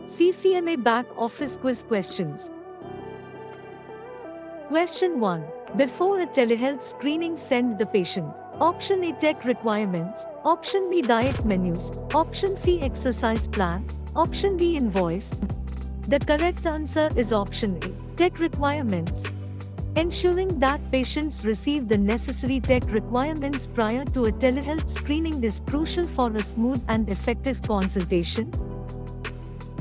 CCMA Back Office Quiz Questions. Question 1. Before a telehealth screening, send the patient. Option A, tech requirements. Option B, diet menus. Option C, exercise plan. Option D, invoice. The correct answer is option A, tech requirements. Ensuring that patients receive the necessary tech requirements prior to a telehealth screening is crucial for a smooth and effective consultation.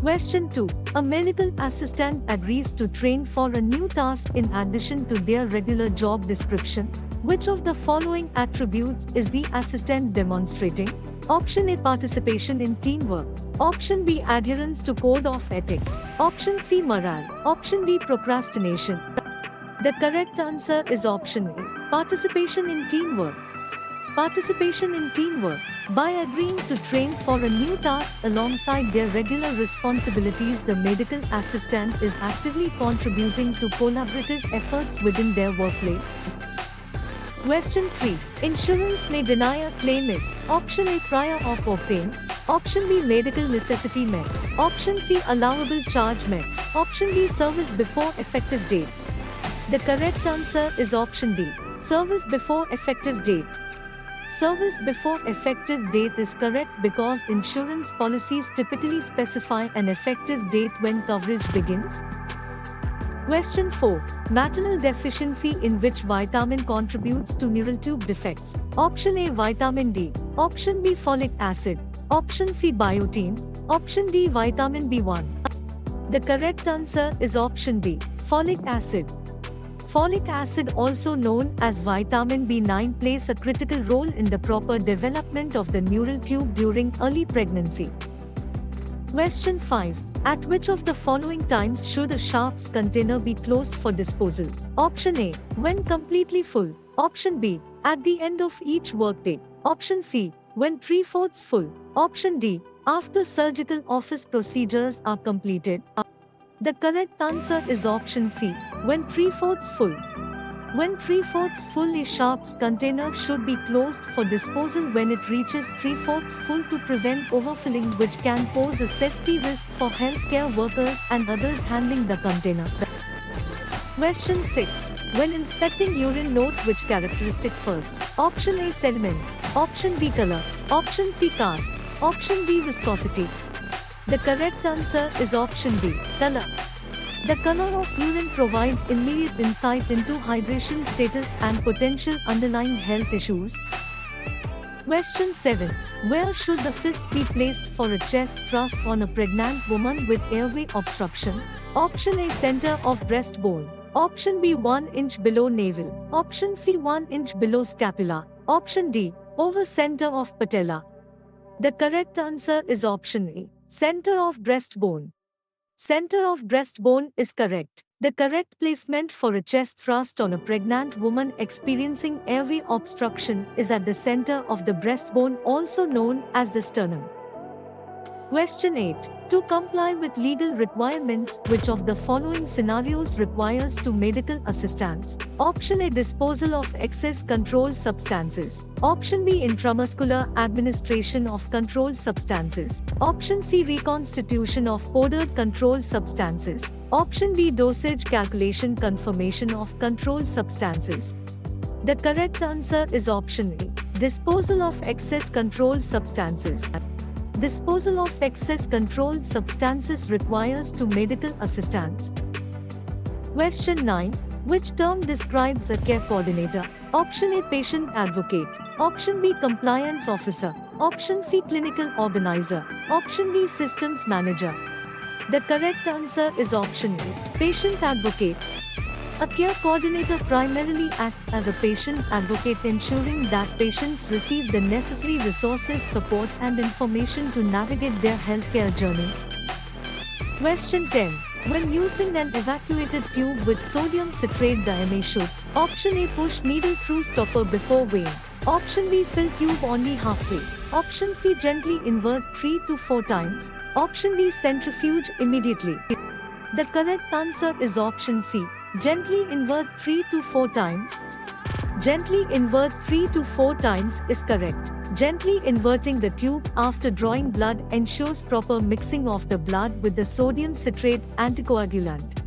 Question 2. A medical assistant agrees to train for a new task in addition to their regular job description. Which of the following attributes is the assistant demonstrating? Option A, participation in teamwork. Option B, adherence to code of ethics. Option C, morale. Option D, procrastination. The correct answer is option A, participation in teamwork. Participation in teamwork. By agreeing to train for a new task alongside their regular responsibilities, the medical assistant is actively contributing to collaborative efforts within their workplace. Question 3. Insurance may deny a claim if option A, prior auth obtained. Option B, medical necessity met. Option C, allowable charge met. Option D, service before effective date. The correct answer is option D, service before effective date. Service before effective date is correct because insurance policies typically specify an effective date when coverage begins. Question 4. Maternal deficiency in which vitamin contributes to neural tube defects? Option A, vitamin D. Option B, folic acid. Option C, biotin. Option D, vitamin B1. The correct answer is option B, folic acid. Folic acid, also known as vitamin B9, plays a critical role in the proper development of the neural tube during early pregnancy. Question 5. At which of the following times should a sharps container be closed for disposal? Option A, when completely full. Option B, at the end of each workday. Option C, when 3/4 full. Option D, after surgical office procedures are completed. The correct answer is option C, when 3/4 full. When 3/4 full, a sharps container should be closed for disposal when it reaches 3/4 full to prevent overfilling, which can pose a safety risk for healthcare workers and others handling the container. Question 6. When inspecting urine, note which characteristic first. Option A, sediment. Option B, color. Option C, casts. Option D, viscosity. The correct answer is option B, color. The color of urine provides immediate insight into hydration status and potential underlying health issues. Question 7. Where should the fist be placed for a chest thrust on a pregnant woman with airway obstruction? Option A, center of breastbone. Option B, 1 inch below navel. Option C, 1 inch below scapula. Option D, over center of patella. The correct answer is option A, center of breastbone. Center of breastbone is correct. The correct placement for a chest thrust on a pregnant woman experiencing airway obstruction is at the center of the breastbone, also known as the sternum. Question 8. To comply with legal requirements, which of the following scenarios requires two medical assistants? Option A, disposal of excess controlled substances. Option B, intramuscular administration of controlled substances. Option C, reconstitution of powdered controlled substances. Option D, dosage calculation confirmation of controlled substances. The correct answer is option A, disposal of excess controlled substances. Disposal of excess controlled substances requires two medical assistants. Question 9. Which term describes a care coordinator? Option A, patient advocate. Option B, compliance officer. Option C, clinical organizer. Option D, systems manager. The correct answer is option A, patient advocate. A care coordinator primarily acts as a patient advocate, ensuring that patients receive the necessary resources, support, and information to navigate their healthcare journey. Question 10. When using an evacuated tube with sodium citrate, the MA should: Option A, push needle through stopper before weighing. Option B, fill tube only halfway. Option C, gently invert 3 to 4 times. Option D, centrifuge immediately. The correct answer is option C, gently invert 3 to 4 times. Gently invert 3 to 4 times is correct. Gently inverting the tube after drawing blood ensures proper mixing of the blood with the sodium citrate anticoagulant.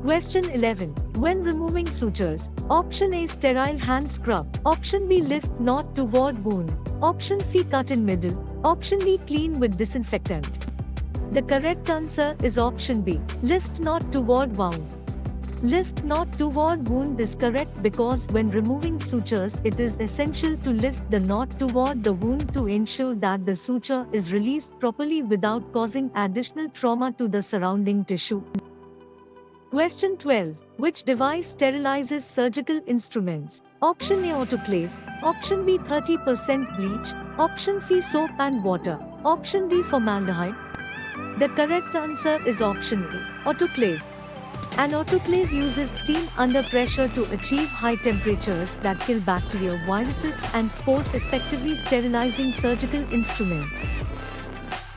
Question 11. When removing sutures, option A sterile hand scrub, option B lift knot toward wound, option C cut in middle, option D clean with disinfectant. The correct answer is option B, lift knot toward wound. Lift knot toward wound is correct because when removing sutures it is essential to lift the knot toward the wound to ensure that the suture is released properly without causing additional trauma to the surrounding tissue. Question 12. Which device sterilizes surgical instruments? Option A autoclave, option B 30% bleach, option C soap and water, option D formaldehyde. The correct answer is option A, autoclave. An autoclave uses steam under pressure to achieve high temperatures that kill bacteria, viruses and spores, effectively sterilizing surgical instruments.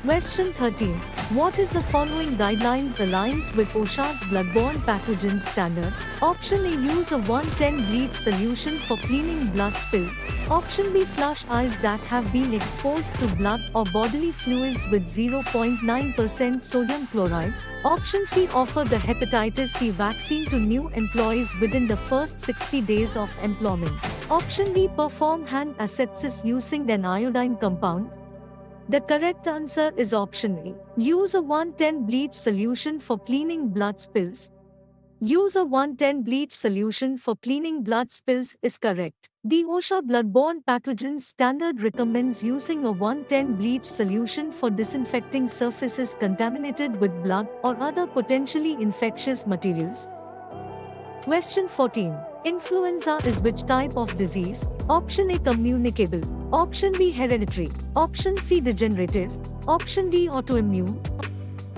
Question 13. What is the following guidelines aligns with OSHA's bloodborne pathogens standard? Option A, use a 110 bleach solution for cleaning blood spills. Option B, flush eyes that have been exposed to blood or bodily fluids with 0.9% sodium chloride. Option C, offer the hepatitis C vaccine to new employees within the first 60 days of employment. Option D, perform hand asepsis using an iodine compound. The correct answer is option A. Use a 110 bleach solution for cleaning blood spills. Use a 110 bleach solution for cleaning blood spills is correct. The OSHA bloodborne pathogens standard recommends using a 110 bleach solution for disinfecting surfaces contaminated with blood or other potentially infectious materials. Question 14. Influenza is which type of disease? Option A, communicable, option B, hereditary, option C, degenerative, option D, autoimmune.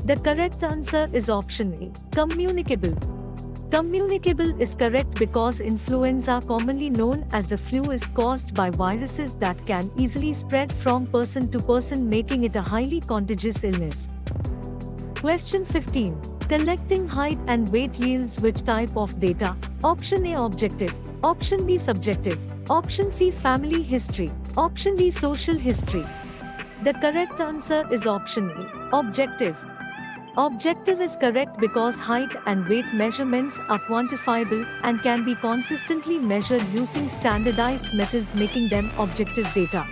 The correct answer is option A, communicable. Communicable is correct because influenza, commonly known as the flu, is caused by viruses that can easily spread from person to person, making it a highly contagious illness. Question 15. Collecting height and weight yields which type of data? Option A, objective, option B, subjective, option C, family history, option D, social history. The correct answer is option A, objective. Objective is correct because height and weight measurements are quantifiable and can be consistently measured using standardized methods, making them objective data.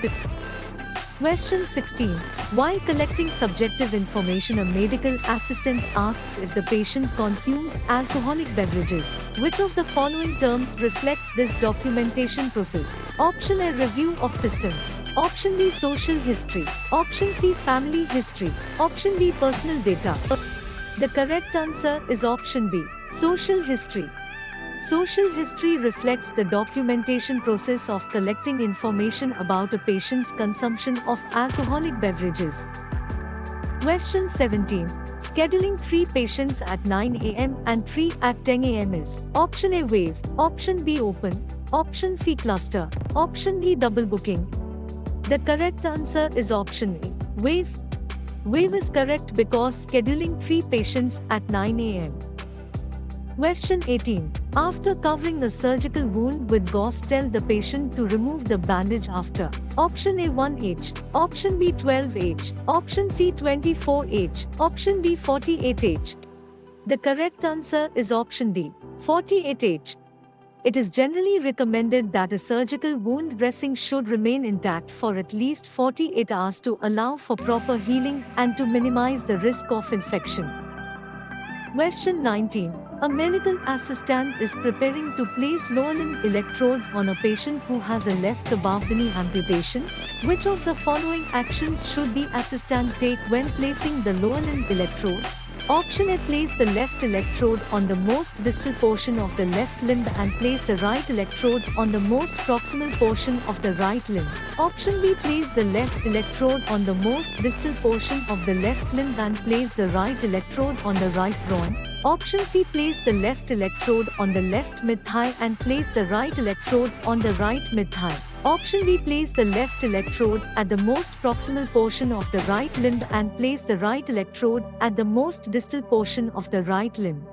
Question 16. While collecting subjective information, a medical assistant asks if the patient consumes alcoholic beverages. Which of the following terms reflects this documentation process? Option A, review of systems, option B, social history, option C, family history, option D, personal data. The correct answer is option B, social history. Social history reflects the documentation process of collecting information about a patient's consumption of alcoholic beverages. Question 17. Scheduling 3 patients at 9 a.m. and 3 at 10 a.m. is option A, wave, option B, open, option C, cluster, option D, double booking. The correct answer is option A, wave. Wave is correct because scheduling 3 patients at 9 a.m. Question 18. After covering a surgical wound with gauze, tell the patient to remove the bandage after. Option A, 1H, option B, 12H, option C, 24H, option D, 48H. The correct answer is option D, 48H. It is generally recommended that a surgical wound dressing should remain intact for at least 48 hours to allow for proper healing and to minimize the risk of infection. Question 19. A medical assistant is preparing to place lower limb electrodes on a patient who has a left above the knee amputation. Which of the following actions should the assistant take when placing the lower limb electrodes? Option A, place the left electrode on the most distal portion of the left limb and place the right electrode on the most proximal portion of the right limb. Option B, place the left electrode on the most distal portion of the left limb and place the right electrode on the right groin. Option C, place the left electrode on the left mid-thigh and place the right electrode on the right mid-thigh. Option D, place the left electrode at the most proximal portion of the right limb and place the right electrode at the most distal portion of the right limb.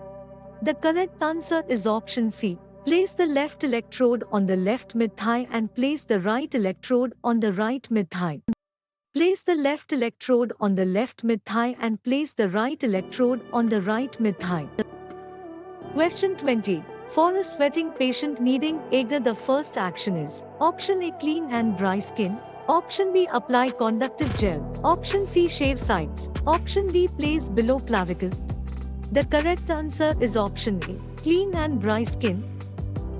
The correct answer is option C, Place the left electrode on the left mid-thigh and place the right electrode on the right mid-thigh. Place the left electrode on the left mid-thigh and place the right electrode on the right mid-thigh. Question 20. For a sweating patient needing agar, the first action is option A, clean and dry skin, option B, apply conductive gel, option C, shave sides, option D, place below clavicle. The correct answer is option A, clean and dry skin.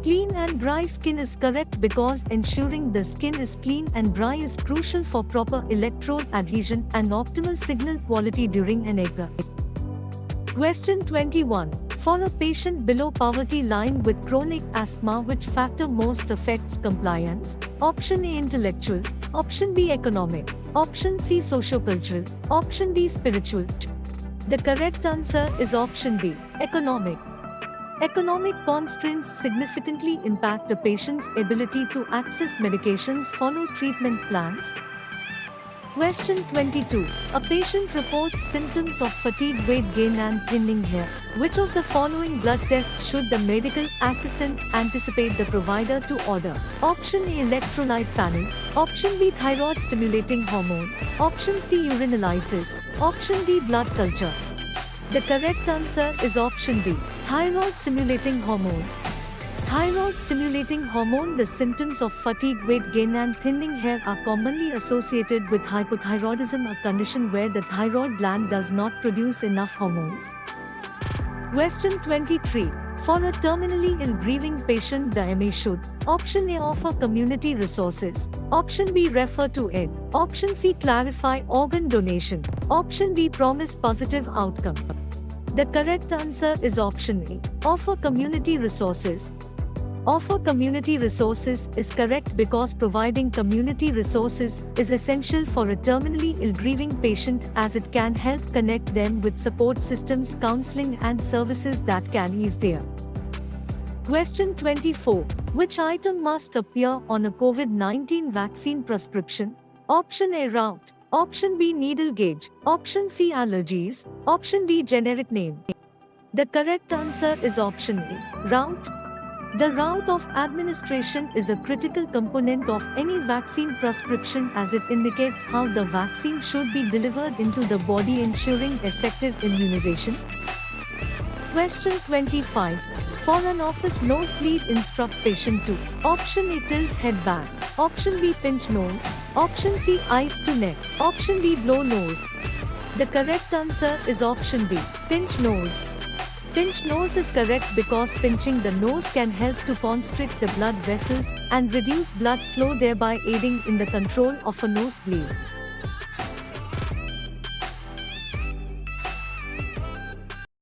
Clean and dry skin is correct because ensuring the skin is clean and dry is crucial for proper electrode adhesion and optimal signal quality during an agar. Question 21. For a patient below poverty line with chronic asthma, which factor most affects compliance? Option A, intellectual, option B, economic, option C, sociocultural, option D, spiritual. The correct answer is option B, economic. Economic constraints significantly impact a patient's ability to access medications, follow treatment plans. Question 22. A patient reports symptoms of fatigue, weight gain and thinning hair. Which of the following blood tests should the medical assistant anticipate the provider to order? Option A, electrolyte panel, option B, thyroid stimulating hormone, option C, urine analysis, option D, blood culture. The correct answer is option D, thyroid stimulating hormone. Thyroid stimulating hormone. The symptoms of fatigue, weight gain and thinning hair are commonly associated with hypothyroidism, a condition where the thyroid gland does not produce enough hormones. Question 23. For a terminally ill grieving patient, the MA should option A, offer community resources, option B, refer to it, option C, clarify organ donation, option D, promise positive outcome. The correct answer is option A, offer community resources. Offer community resources is correct because providing community resources is essential for a terminally ill grieving patient, as it can help connect them with support systems, counseling and services that can ease their. Question 24. Which item must appear on a COVID-19 vaccine prescription? Option A, route, option B, needle gauge, option C, allergies, option D, generic name. The correct answer is option A, route. The route of administration is a critical component of any vaccine prescription, as it indicates how the vaccine should be delivered into the body, ensuring effective immunization. Question 25. For an office nosebleed, instruct patient to option A, tilt head back, option B, pinch nose, option C, eyes to neck, option D, blow nose. The correct answer is option B, pinch nose. Pinch nose is correct because pinching the nose can help to constrict the blood vessels and reduce blood flow, thereby aiding in the control of a nosebleed.